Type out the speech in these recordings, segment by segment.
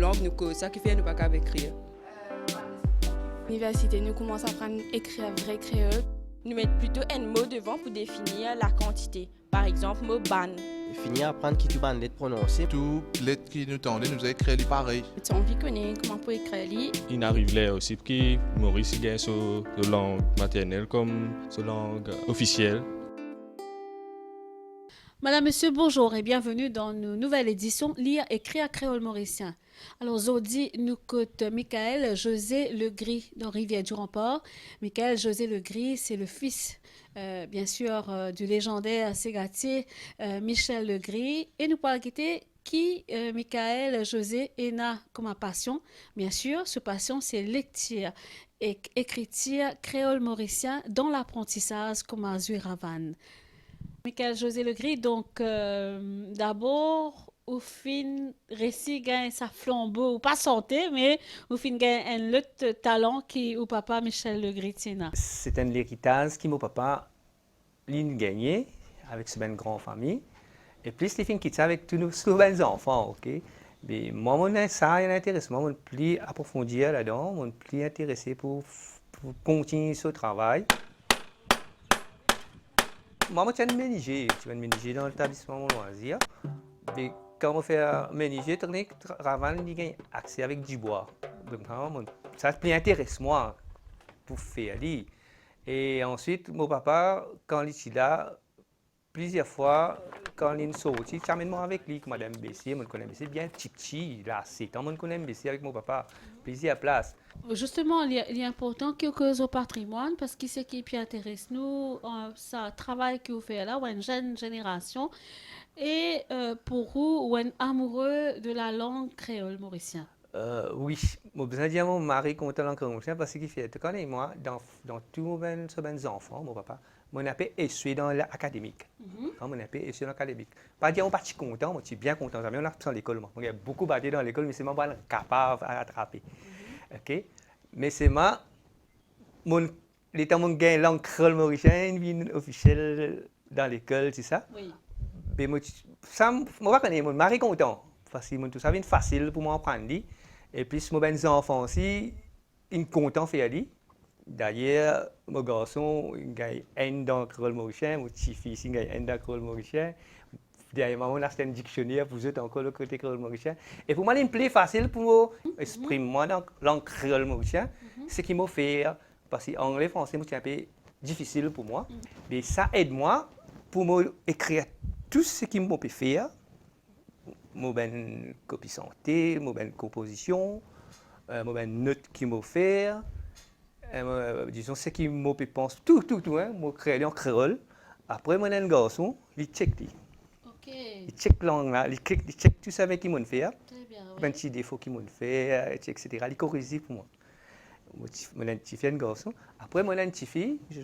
langue, nous, ça qui fait nous pas qu'à écrire. À l'université, nous commençons à apprendre à écrire vrai créole. Nous mettons plutôt un mot devant pour définir la quantité. Par exemple, mot ban. Finir à apprendre qui tu vas lettre prononcer. Tout lettre qui nous tendait, nous a écrit les pareil. Tu as envie de connaître comment pour écrire li. Il arrive là aussi que Maurice gagne sa langue maternelle comme sa langue officielle. Madame, Monsieur, bonjour et bienvenue dans une nouvelle édition Lire, écrire créole mauricien. Alors aujourd'hui, nous côte Michael José Legris dans Rivière-du-Remport. Michael José Legris, c'est le fils, bien sûr, du légendaire ségatier Michel Legris. Et nous parlons qui Michael José est né comme un passion. Bien sûr, ce passion, c'est lecture et écriture créole mauricien dans l'apprentissage comme à Zuiravan. Michael José Legris, donc d'abord, au fin récit gagne sa flambeau, ou pas santé, mais au fin gagne un autre talent qui au papa Michel Legris tient. C'est un héritage qui mon papa l'a gagné avec sa belle grande famille. Et plus les filles qui sont avec tous nos belles enfants, ok. Mais moi, ça m'intéresse, moi, je suis plus approfondir là-dedans, je suis plus intéressé pour continuer ce travail. Moi, je suis ménager dans l'établissement mon loisir. Mais quand on fait ménager technique, Ravan il a accès avec du bois. Donc, ça m'intéresse moi pour faire. Et ensuite, mon papa, quand il était là, plusieurs fois, quand il est sorti, il m'amène avec lui, Madame Bessier, je connais Bessier bien petit, là, 7 ans, je connais Bessier avec mon papa, plusieurs places. Justement, il est important que au patrimoine, parce que c'est qui intéresse nous, ça travail que vous faites là, ou une jeune génération, et pour vous, ou un amoureux de la langue créole mauricienne. Oui, je besoin de dire à mon mari qu'on est en langue créole mauricienne, parce qu'il fait, tu connais, moi, dans tous mes enfants, mon papa, mon appel est suivi dans l'académique. Mon appel est suivi dans l'académique. Pas dire on est pas content, je suis bien content. On a dans l'école. On a beaucoup battu dans l'école, mais c'est moi pas capable de rattraper. OK? Mais c'est moi, l'état mon gain langue créole mauricienne, une officielle dans l'école, c'est ça? Oui. Mais ça, moi pas mon mari content parce que tout ça vient facile pour moi apprendre. Et puis mes enfants aussi, ils sont contents de faire. D'ailleurs, mon garçon, il a un dans le créole mauricien, mon petit-fils, il a un dans le créole mauricien. Derrière moi, on a un dictionnaire pour eux encore le côté créole mauricien. Et pour moi, c'est plus facile pour exprimer moi dans la langue créole mauricien, ce qui m'a fait, parce que l'anglais français, c'est un peu difficile pour moi. Mais ça aide moi pour écrire tout ce qui m'a fait faire, mon copie santé, mon composition, mon note qui m'a fait. Disons, ce qui me pense, tout, hein, je crée en créole. Après, mon un garçon, il check. Il check langue là, il check tout ça qui m'ont fait. Un petit défaut qui m'ont fait, etc. Il corrige pour moi. Mon petit fille, un garçon. Après, mon petit fille, il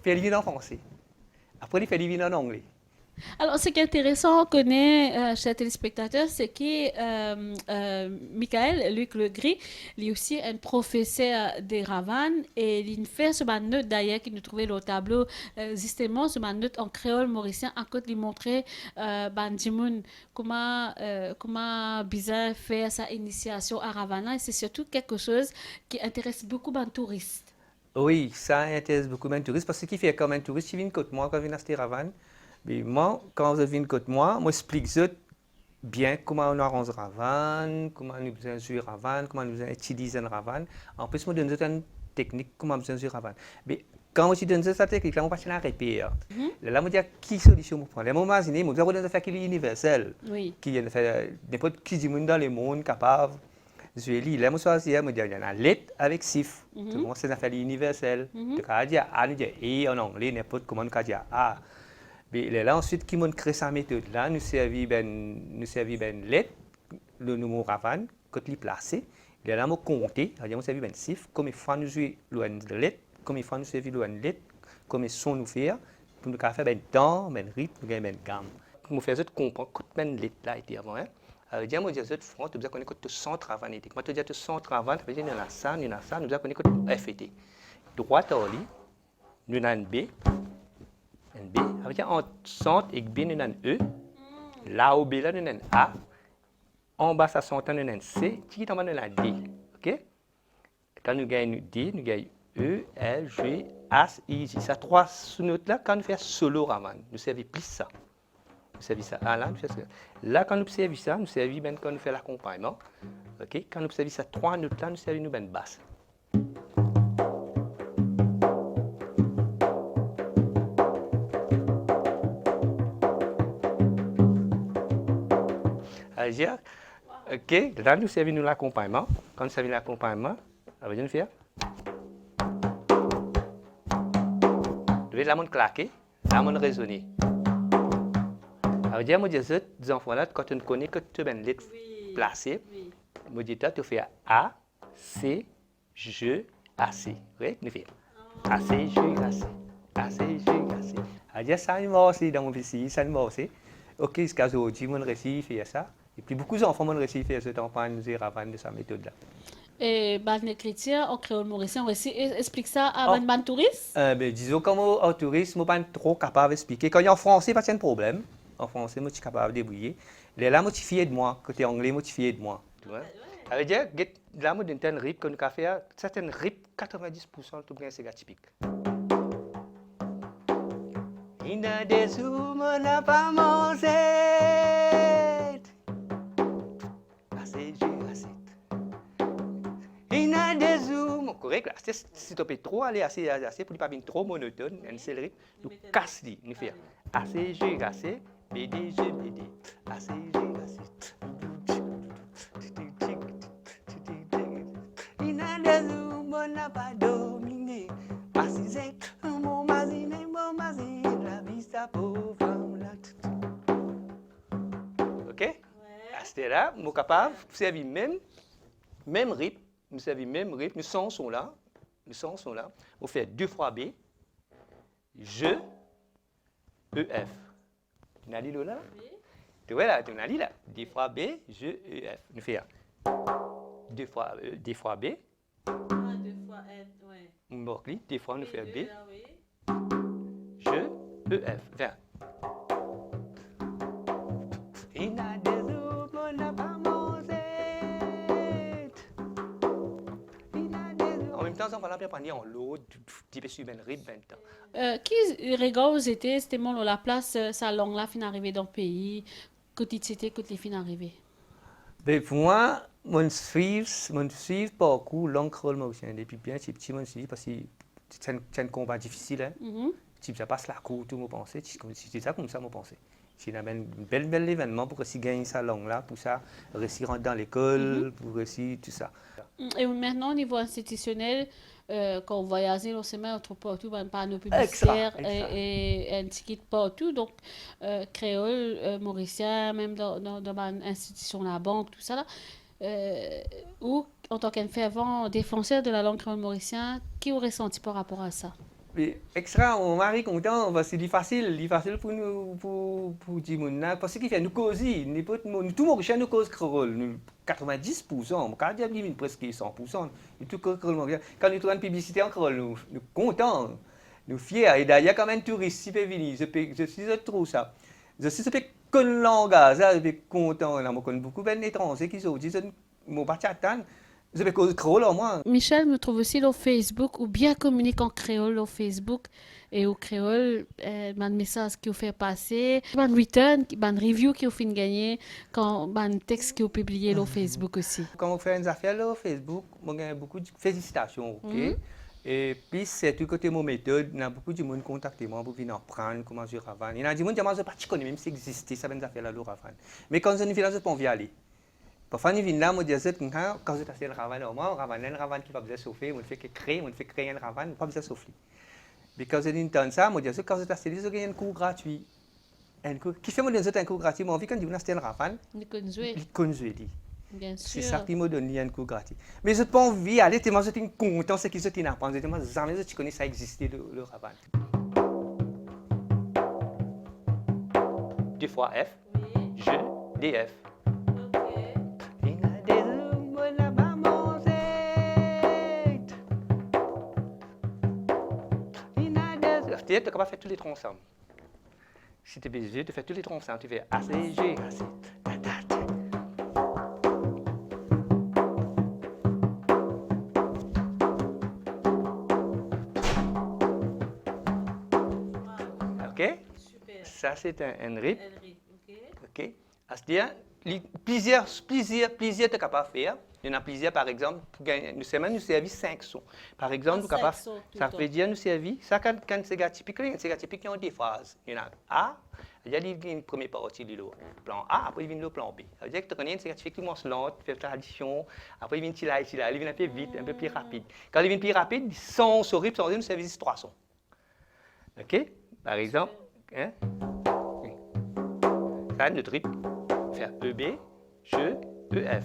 fait le vin en français. Après, il fait le vin en anglais. Alors, ce qui est intéressant, on connaît, chers téléspectateurs, c'est que Michael, Luc Legris, il est aussi un professeur des Ravanes et il fait ce note d'ailleurs qu'il nous trouvait le tableau, justement, ce note en créole mauricien, à côté de montrer Bandimoun comment bizarre faire sa initiation à Ravana et c'est surtout quelque chose qui intéresse beaucoup les touristes. Oui, ça intéresse beaucoup les touristes parce qu'il fait comme un touriste qui vient côté moi quand il vient à Ravane. Mais moi, quand vous venez côté moi, j'explique bien comment on arrange Ravane, comment on besoin jouer Ravane, comment on besoin utiliser Ravane. En plus, je donne une technique comment on besoin jouer Ravane. Mais quand je donne cette technique, là, on passe à la répétition. Là, je dis quelle solution pour prendre. Là, je m'imagine, je vais faire quelque chose universel. Oui. Qui est n'importe qui du monde dans le monde capable de jouer. Là, je choisis, je dis, il y a une lettre avec sif. C'est une affaire universelle. Tu peux dire A, nous dire E en anglais, n'importe comment on peut dire A. Mais là, ensuite, qui m'a créé cette méthode-là, nous servons une lettre, le numéro Ravane, quand il est placé. Là, nous compter, nous servons un chiffre, combien de fois nous jouons la lettre, combien de fois nous servons la lettre, combien de son nous faire, pour nous faire un temps, un rythme, une gamme. Nous faisons comprendre que une lettre là était avant. Alors, je dis, je France, tu dois connaître que 100 Ravane. Moi, tu dis que 100 Ravane, tu dis, nous avons ça, nous dois connaître que FET. Droite, nous avons un B. B. Avec entre centre et B, nous avons un E. Là où B, là, nous avons un A. en bas, ça s'entend un C, qui est en bas de la D. OK? Quand nous gagnons D, nous gagnons E, L, G, As, I, J. Ça, trois sous-notes-là, quand nous faisons solo raman, nous servons plus ça. Nous servons ça. Ah, là, nous faisons ça. Là, quand nous servons ça, nous servons même quand nous faisons l'accompagnement. OK? Quand nous servons ça, trois notes-là, nous servons nous ben basse. C'est-à-dire, OK, là, nous servons nous l'accompagnement. Quand nous servons l'accompagnement, ça veut dire nous faire. Vous devez la montre claquer, la montre résonner. Ça veut dire, moi, des enfants-là, quand on connaît que tu as une lettre placée, moi, je dis, tu fais A, C, G, A, C. Oui, nous faisons A, C, G, A, C. A, C, G, A, C. Ça veut dire, ça nous va aussi dans mon PC, ça nous va aussi. OK, jusqu'à aujourd'hui, mon récit fait ça. Et puis, beaucoup d'enfants m'ont réussi à faire ce temps nous ravan de sa méthode-là. Et l'écriture en créole mauricien, on explique ça à un touriste? Disons, comme un touriste, je ne suis pas trop capable d'expliquer. Quand il y a en français, pas de problème. En français, je suis capable de débrouiller. Là, je suis fier de moi. Côté anglais, je suis fier de moi. Ça veut dire, là, je suis un rip que nous avons fait. Certaines rip, 90% tout bien, c'est typique. Il y a des zooms, on n'a pas mangé. Il y a des zooms. Correct, si tu peux trop aller assez pour ne pas être trop monotone, c'est le rythme. Nous casse lui, nous faisons assez, G, assez, BD, G, BD, assez, G, assez. Il y a des zooms, on n'a pas dominé. Assisé, mon mazine, la vista pauvre. OK? À ce là, je suis capable de servir même rythme. Nous servons même rythme, les sons sont là. On fait 2 fois B, je, E, F. Tu as dit là? Tu vois là, tu as dit là. 2 fois B, je, E, F. Nous faisons 2 fois B. 2 fois F, oui. 2 fois nous faisons B, je, E, F. Viens. Il a des autres, on n'a pas mangé. En même temps, on va l'apprendre en l'eau, tu peux suivre un rythme 20 ans. Qui regarde c'était mon la place, sa langue là, fin arrivé dans le pays, côté c'était, côté fin arrivé? Ben, pour moi, mon suivre parcours langue créole mauricienne. Depuis bien petit, mon suivre parce que c'est un combat difficile. Hein? Tu passes la cour, tout mon pensée, c'est ça comme ça mon pensée. C'est un bel événement pour réussir gagner sa langue là, pour ça réussir rentrer dans l'école, pour réussir tout ça. Et maintenant au niveau institutionnel, quand on voyage, on se met entre partout, par nos publicitaires et un ticket partout, donc créole, mauricien, même dans l'institution, la banque, tout ça là. Ou en tant qu'un fervent défenseur de la langue créole mauricienne, qui aurait ressenti par rapport à ça? Extra, mon mari content parce que c'est facile pour nous pour dire parce qu'il fait nous causer, tout Mauricien nous cause créole, 90%, quand il y a presque 100%, tout créole. Quand nous trouvons une publicité en créole, nous contents, nous fiers. Et d'ailleurs quand même touriste qui peut venir, je trouve ça. Je suis que le langage, je suis content. Je connais beaucoup d'étrangers qui sont dit, mon pas attendre. Je vais cause créole en moi. Michel me trouve aussi sur Facebook ou bien communique en créole sur Facebook et au créole, un message qui vous fait passer, un return, un review qui vous fait gagner, quand un texte qui vous publié sur Facebook aussi. Quand on fait une affaire sur Facebook, on gagne beaucoup de félicitations, ok? Et puis c'est tout côté mon méthode, il y a beaucoup de monde contacté moi pour venir apprendre comment je ravane. Il y a des gens qui ne pas connaître même si existait ça une affaire là le ravane. Mais quand je ne fais là, je peux pas aller. Parfois, nous venons là, on dit quand je fais le ravane, un ravane qui va bien chauffer, on fait créer un ravane, pas besoin de chauffer. Mais quand je dis ça, on dit quand je fais je gagne un cours gratuit. Qui fait un cours gratuit, mais on vit quand on a un ravane, il connaît. Bien sûr. C'est ça qui me donne un cours gratuit. Mais je n'ai pas envie d'aller, tellement je suis content, c'est que je suis apprendre, je tellement jamais je connais ça existait le ravane. 2 fois F, je, DF. Tu es capable de faire tous les troncs ensemble. Si tu es obligé de faire tous les troncs ensemble, tu fais AC, G, AC. OK? Super. Ça, c'est un rythme. Henry, ok. OK? C'est-à-dire, plusieurs tu capable de faire. Il y en a plusieurs, par exemple, pour gagner, nous servir 5 sons. Par exemple, nous capable, ça veut dire nous servir, ça quand c'est atypique, c'est atypique, il y a des phases. Il y en a A, il y a une première partie du plan A, après il vient le plan B. Ça veut dire que tu connais une atypique qui commence lente, fait tradition, après il vient il vient un peu vite, un peu plus rapide. Quand il vient plus rapide, son rythme, ça veut dire nous servir 3 sons. OK? Par exemple, hein? Oui. Ça, notre rythme, faire EB, je, EF.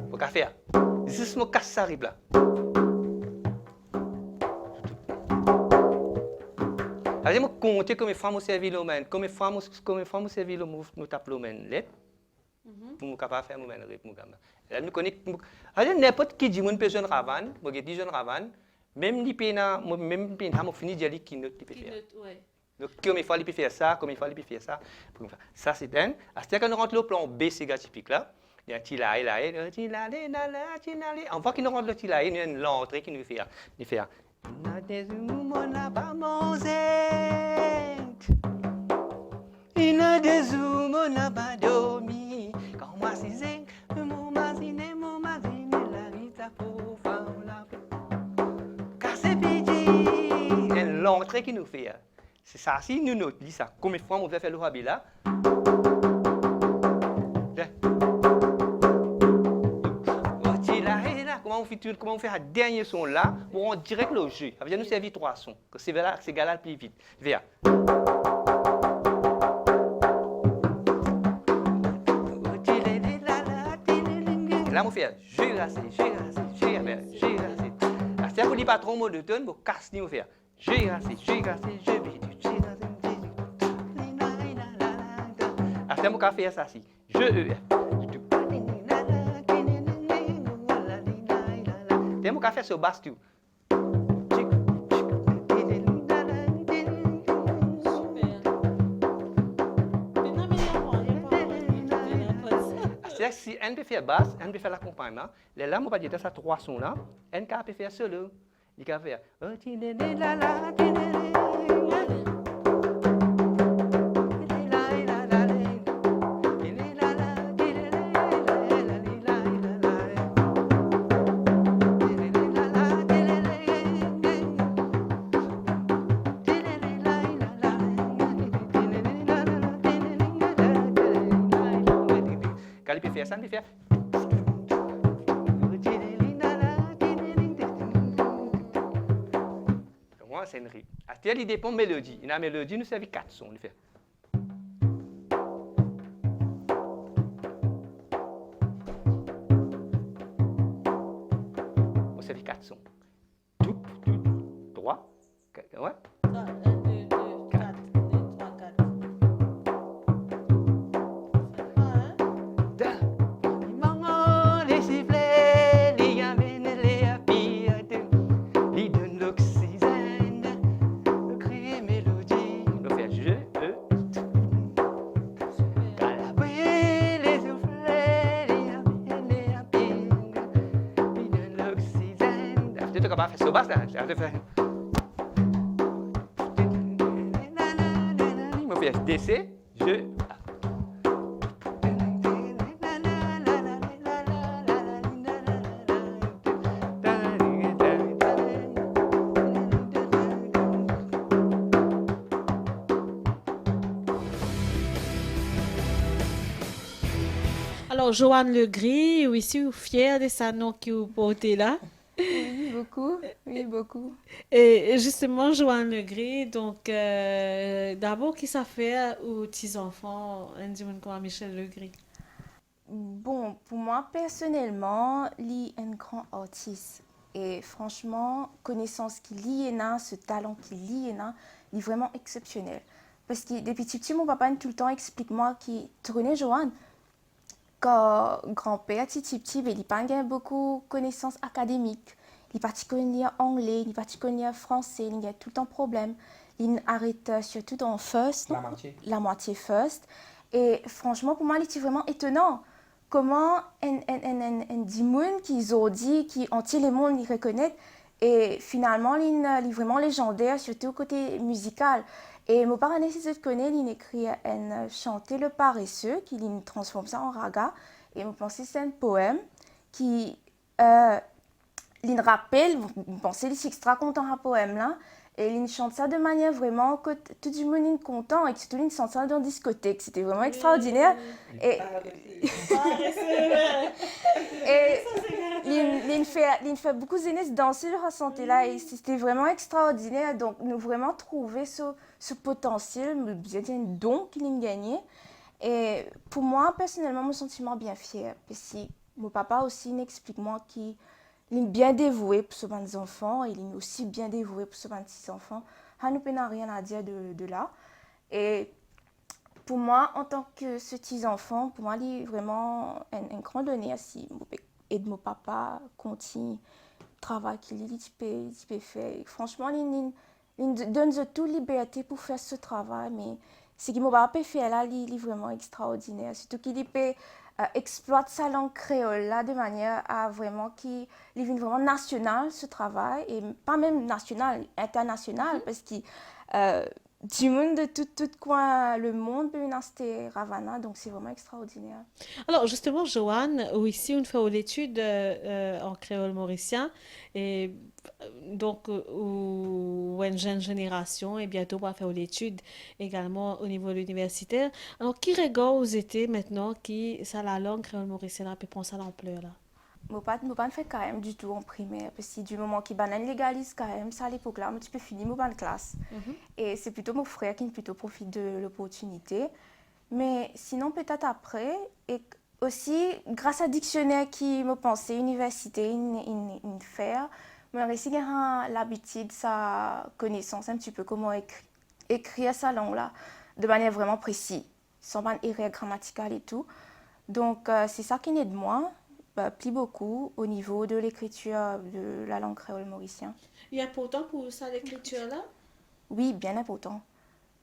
Faut qu'à faire. Juste me casse ça là. Alors, je me compte comme femme au service de l'homme, comme femme au service de nous tape l'homme lettre. Pour me capable faire mon rythme. Là, nous connaissons. Alors, n'importe qui dit mon peut jeune ravan, moi dis jeune ravan, même les pena, même pena, moi fini dire qui note peut faire. Donc, comme il faut il peut faire ça, comme il faut il peut faire ça. Ça c'est un. C'est quand nous rentre le plan B, c'est typique là. Il y a un tilaï là, on voit qu'il nous rentre le tilaï, il y a une l'entrée qui nous fait. Il fait. Il a des humains n'a pas dormi. Quand moi si zing, mon mazine, la rita pour faire la paix. Car c'est pitié. Il y a l'entrée qui nous fait. C'est ça, si nous notons ça, combien de fois on va faire le rabi là? Comment on fait un dernier son là, pour on direct le jeu. Ça veut dire nous servir 3 sons, que c'est égal à plus vite. Viens. Là, on fait j'ai rassé. C'est pour les patrons monotones, pour casser, on fait j'ai rassé, je vais c'est mon café ça si. Tem mon café sur basse tout. C'est-à-dire si on peut faire basse, on peut faire l'accompagnement. Là, on va dire ça 3 sons là. On peut faire solo. Il peut faire. Quand il peut faire ça, il peut faire. Moi, c'est une rythme. C'est-à-dire, il dépend de la mélodie. Une mélodie, nous servons 4 sons. On fait. On servait 4 sons. Tout, 3, 4, ouais. 1, 2, 4, 2, 3, 4. Sur basse, là, je vais faire. Je me fais DC, je. Alors, Joanne Legris, oui, si vous êtes fière de sa nom que vous portez là. Oui, beaucoup. Oui, beaucoup. Et justement, Joanne Legris, donc, d'abord, qui ça fait aux petits-enfants, comme Michel Legris? Bon, pour moi, personnellement, il est un grand artiste. Et franchement, connaissance qu'il y a, ce talent qu'il y a, il est vraiment exceptionnel. Parce que depuis petit, mon papa tout le temps explique-moi qu'il tournait Joanne. Quand grand-père, petit, il n'a pas beaucoup de connaissances académiques. Il n'est pas connaît anglais, il n'est pas connaît français, il a tout le temps problème. Il arrête surtout dans first. La moitié first. Et franchement, pour moi, il était vraiment étonnant. Comment un dimon qui ont dit, qui entier le monde, il reconnaît, Et finalement, il est vraiment légendaire, surtout au côté musical. Et mon père, si je connais, il écrit un chanter le paresseux, qui transforme ça en raga. Et je pense que c'est un poème qui il rappelle, je pense que c'est extra content un poème là. Et il chante ça de manière vraiment que tout le monde est content et que tout le monde chante ça dans une discothèque. C'était vraiment extraordinaire. Et il fait beaucoup de jeunesses danser le ressentir là et c'était vraiment extraordinaire. Donc nous vraiment trouvé ce potentiel, bien un don qu'il a gagné. Et pour moi personnellement, mon sentiment bien fier. Parce que mon papa aussi explique moi qu'il est bien dévoué pour ses enfants, il est aussi bien dévoué pour ses petits enfants. Il n'a rien à dire de là. Et pour moi, en tant que ce petit enfant, pour moi, il est vraiment un grand honneur si et de mon papa continue le travail qu'il peut faire. Et franchement, il donne toute liberté pour faire ce travail, mais ce que mon papa peut faire là, il est vraiment extraordinaire. Surtout qu'il peut exploite sa langue créole là de manière à vraiment qu'il devienne vraiment national ce travail et pas même national, international parce que du monde de tout coin le monde peut venir à Ravana, donc c'est vraiment extraordinaire. Alors justement, Joanne, ici on fait l'étude en créole mauricien et donc ou une jeune génération et bientôt on va faire l'étude également au niveau universitaire. Alors qui regarde aux étés maintenant qui ça la langue créole mauricienne peut prendre ça l'ampleur là? Mon père ne fait quand même du tout en primaire parce que du moment qu'il légalise quand même ça à l'époque là, tu peux finir mon classe. Et c'est plutôt mon frère qui plutôt profite de l'opportunité. Mais sinon peut-être après et aussi grâce à dictionnaire qui me pensait université une faire, mais aussi l'habitude sa connaissance un petit peu comment écrire sa langue là de manière vraiment précise, sans erreur grammaticale et tout. Donc c'est ça qui aide moi. Plus beaucoup au niveau de l'écriture de la langue créole mauricienne. Il est important pour ça l'écriture-là? Oui, bien important.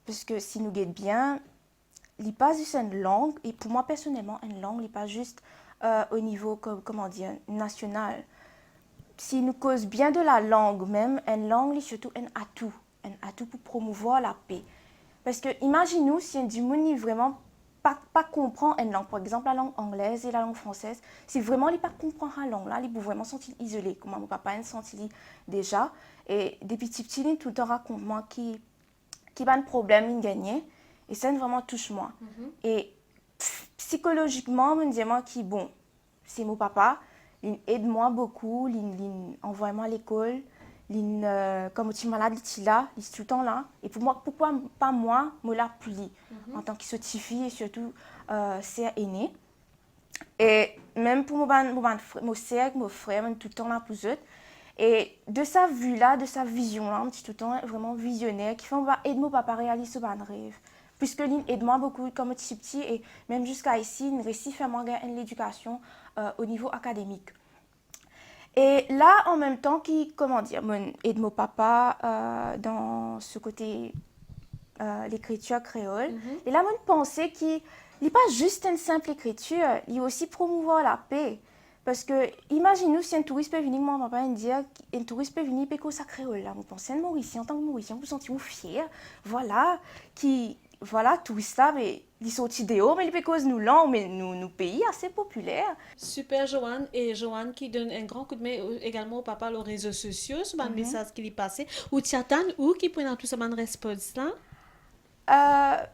Parce que si nous guettons bien, il n'est pas juste une langue, et pour moi personnellement, une langue, il n'est pas juste au niveau, comment dire, national. Si nous causons bien de la langue même, une langue est surtout un atout pour promouvoir la paix. Parce que imaginez-nous si un du monde vraiment pas comprend une langue, par exemple la langue anglaise et la langue française, si vraiment il pas comprend la langue là, il peut vraiment sentir isolé, comme mon papa il sentit déjà. Et des petits tout le temps raconte moi qui a un problème il gagne et ça vraiment touche moi. Et psychologiquement me dit moi qui bon, c'est mon papa, il aide moi beaucoup, il envoie moi à l'école. Comme tu es malade, il est là, il est tout le temps là. Et pour moi, pourquoi pas moi, me la plie en tant que petite fille et surtout c'est aîné. Et même pour mon cercle, mon frère, tout le temps là pour eux. Et de sa vue-là, de sa vision-là, tout le temps vraiment visionnaire, qui fait qu'on va aider mon papa à réaliser son rêve. Puisque il aide moi beaucoup comme petit et même jusqu'à ici, il réussit à faire l'éducation au niveau académique. Et là, en même temps, aide mon papa dans ce côté l'écriture créole. Et là, je pensais qu'il n'est pas juste une simple écriture, il est aussi promouvoir la paix. Parce que, imaginez-nous si un touriste peut venir, mon papa me dire, un touriste peut venir, péco sa créole. Là, vous pensez à un Mauricien, en tant que Mauricien, vous vous sentez fier, voilà, touriste là, mais ils sont idéaux, mais ils causent nous langues, mais nous pays assez populaires. Super, Joanne. Et Joanne qui donne un grand coup de main également au papa aux réseaux sociaux, sur le message qui lui passé. Ou tu attends, ou qui prend tout ça, une réponse là?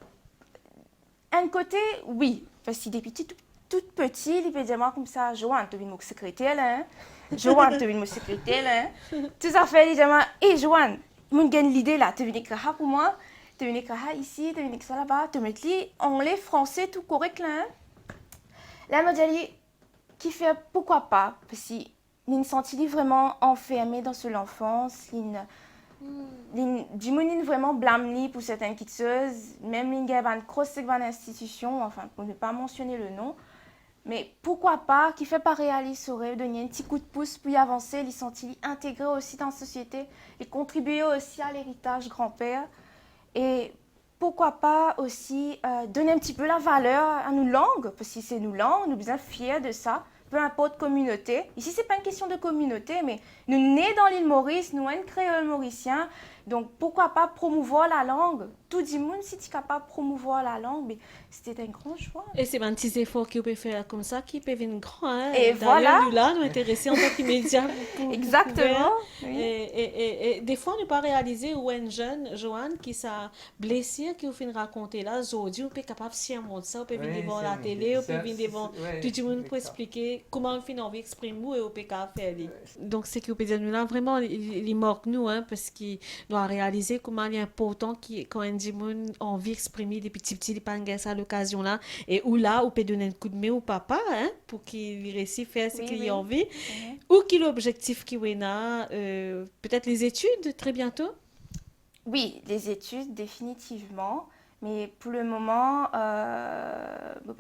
Un côté, oui, parce que depuis tout petit, il peut dire moi comme ça, Joanne, tu es mon secrétaire là, Joanne, tu es mon secrétaire là. Tout ça fait, il dit moi, hé Joanne, mon gagne l'idée là, tu viens écrire pour moi. Tu viens écrire ici, tu viens écrire là-bas, tu mets anglais, français, tout correct là. Là, je me dis, qui fait pourquoi pas? Parce qu'il me sentit vraiment enfermé dans son enfance. Du monde vraiment blâme pour certaines petites choses. Même il y a une grosse institution, enfin, pour ne pas mentionner le nom. Mais pourquoi pas, qui fait pas réaliser ce rêve, donner un petit coup de pouce pour y avancer, il sentit intégré aussi dans la société et contribuer aussi à l'héritage grand-père. Et pourquoi pas aussi donner un petit peu la valeur à nos langues, parce que c'est nos langues, nous sommes bien fiers de ça, peu importe communauté. Ici, ce n'est pas une question de communauté, mais nous nés dans l'île Maurice, nous sommes créoles mauriciens. Donc, pourquoi pas promouvoir la langue? Tout le monde, si tu es capable de promouvoir la langue, mais c'était un grand choix. Et c'est un petit effort qu'on peut faire comme ça qui peut venir grand. Hein? Et voilà. Nous, là, nous intéressés en tant qu'immédiats. Exactement. Oui. Et des fois, on ne pas réaliser où un jeune, Joanne, qui s'est blessé, qui fait raconter là, aujourd'hui, on peut capable de surmonter ça, on peut venir devant la télé, on peut venir devant tout le monde pour expliquer comment on fait envie d'exprimer et on peut faire. Donc, c'est qu'on peut dire, nous là, vraiment, il manque nous, hein, parce qu'il doit réaliser comment il est important quand un monde a envie d'exprimer des petits pas à l'occasion là, et où là, on peut donner un coup de main au papa, hein, pour qu'il réussisse à faire ce qu'il a envie, ou qu'il a l'objectif qu'il a, peut-être les études très bientôt. Oui, les études, définitivement. Mais pour le moment,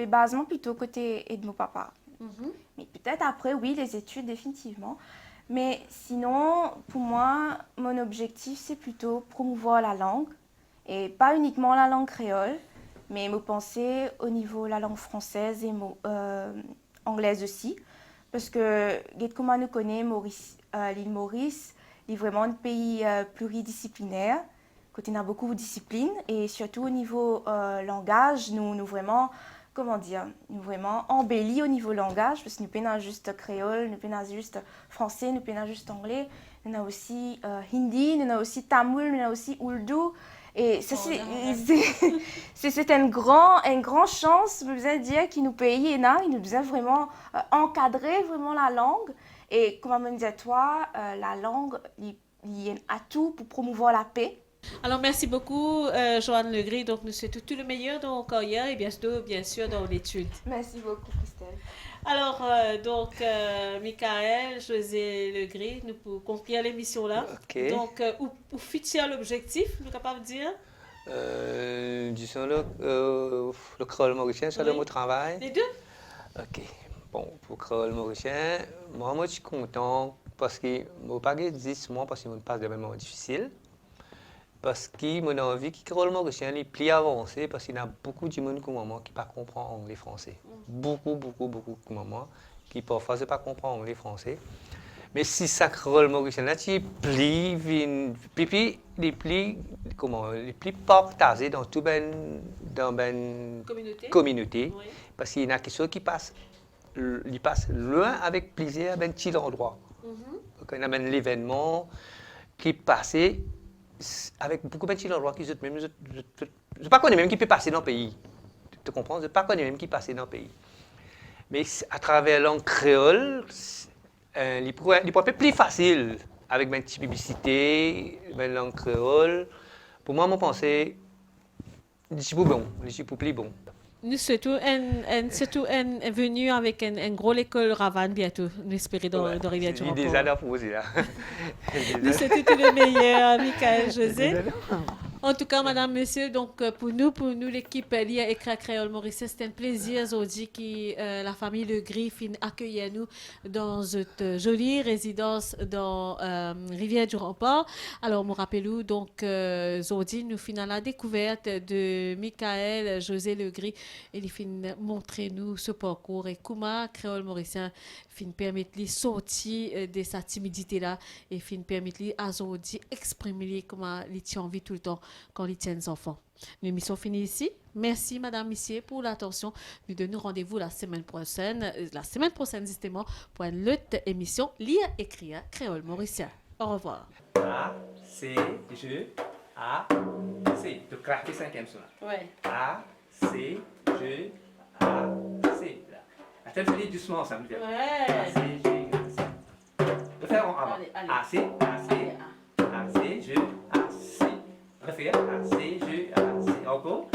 basement plutôt côté de mon papa. Mais peut-être après, oui, les études, définitivement. Mais sinon, pour moi, mon objectif, c'est plutôt promouvoir la langue. Et pas uniquement la langue créole, mais me penser au niveau de la langue française et anglaise aussi. Parce que, comme on nous connaît, l'île Maurice est vraiment un pays pluridisciplinaire. Côté, on a beaucoup de disciplines. Et surtout au niveau langage, nous vraiment... Comment dire, nous vraiment embellis au niveau langage, parce que nous n'avons pas juste créole, nous n'avons pas juste français, nous n'avons pas juste anglais, nous avons aussi hindi, nous avons aussi tamoul, nous avons aussi urdu. Et ça, c'est une grande chance, je veux dire, qui nous paye, il nous a vraiment encadrer vraiment la langue. Et comme on me disait, toi, la langue, il y a un atout pour promouvoir la paix. Alors, merci beaucoup, Joanne Legris. Donc, nous souhaitons tout le meilleur dans vos carrières et bien sûr, dans l'étude. Merci beaucoup, Christelle. Alors, Michael, José Legris, nous pouvons conclure l'émission là. Okay. Donc, où fixer l'objectif, nous sommes capables de dire? Disons le créole mauricien, c'est le mot travail. Les deux? Ok. Bon, pour le créole mauricien, moi, je suis content parce que je ne pas dire moi parce que je passe des moments difficiles. Parce que mon envie qui créole mauricien est plus avancé parce qu'il y a beaucoup de monde comme moi qui ne comprend pas anglais français. Beaucoup comme moi qui parfois ne pas comprendre anglais français. Mais si ça créole mauricien là, tu les plus partagé dans toute une communauté. Oui. Parce qu'il y a quelque chose qui passe loin avec plaisir avec un petit endroit. Donc, il y a un événement qui passe avec beaucoup de petits endroits qui je ne pas connais même qui peut passer dans le pays. Tu comprends? Je ne pas connais même qui passe dans le pays. Mais à travers la langue créole, il pourrait être plus facile avec une petite publicité, une langue créole. Pour moi, mon pensée, c'est plus bon. Nous souhaitons surtout une venue avec une grosse école Ravane bientôt, nous espérons dans Rivière du Remport. Il est déjà là pour vous, là. Nous souhaitons tout le meilleur, Michael, José. En tout cas, madame, monsieur, donc pour nous l'équipe Lia et Créole Mauricien, c'est un plaisir aujourd'hui que la famille Le Gris accueille nous dans cette jolie résidence dans Rivière du Remport. Alors, me rappelons donc aujourd'hui, nous finissons la découverte de Michael José Le Gris et il fin montrer nous ce parcours et comment Créole Mauricien fin permettre de sortir de sa timidité là et fin permettre à aujourd'hui exprimer comment il tient envie tout le temps quand ils tiennent les enfants. L'émission finit ici. Merci, madame, monsieur, pour l'attention. Nous donnons rendez-vous la semaine prochaine justement, pour une autre émission Lire, écrire, créole mauricien. Au revoir. A, C, G, A, C. De craquer 5e son. Ouais. A, C, G, A, C. Attends, je dis doucement, ça me dit. Ouais. A, C, G, A, C. On peut faire en avant. Allez. A, C, A, C, A, C, G, A, C. Refaire. A, C, G, A, C. Encore.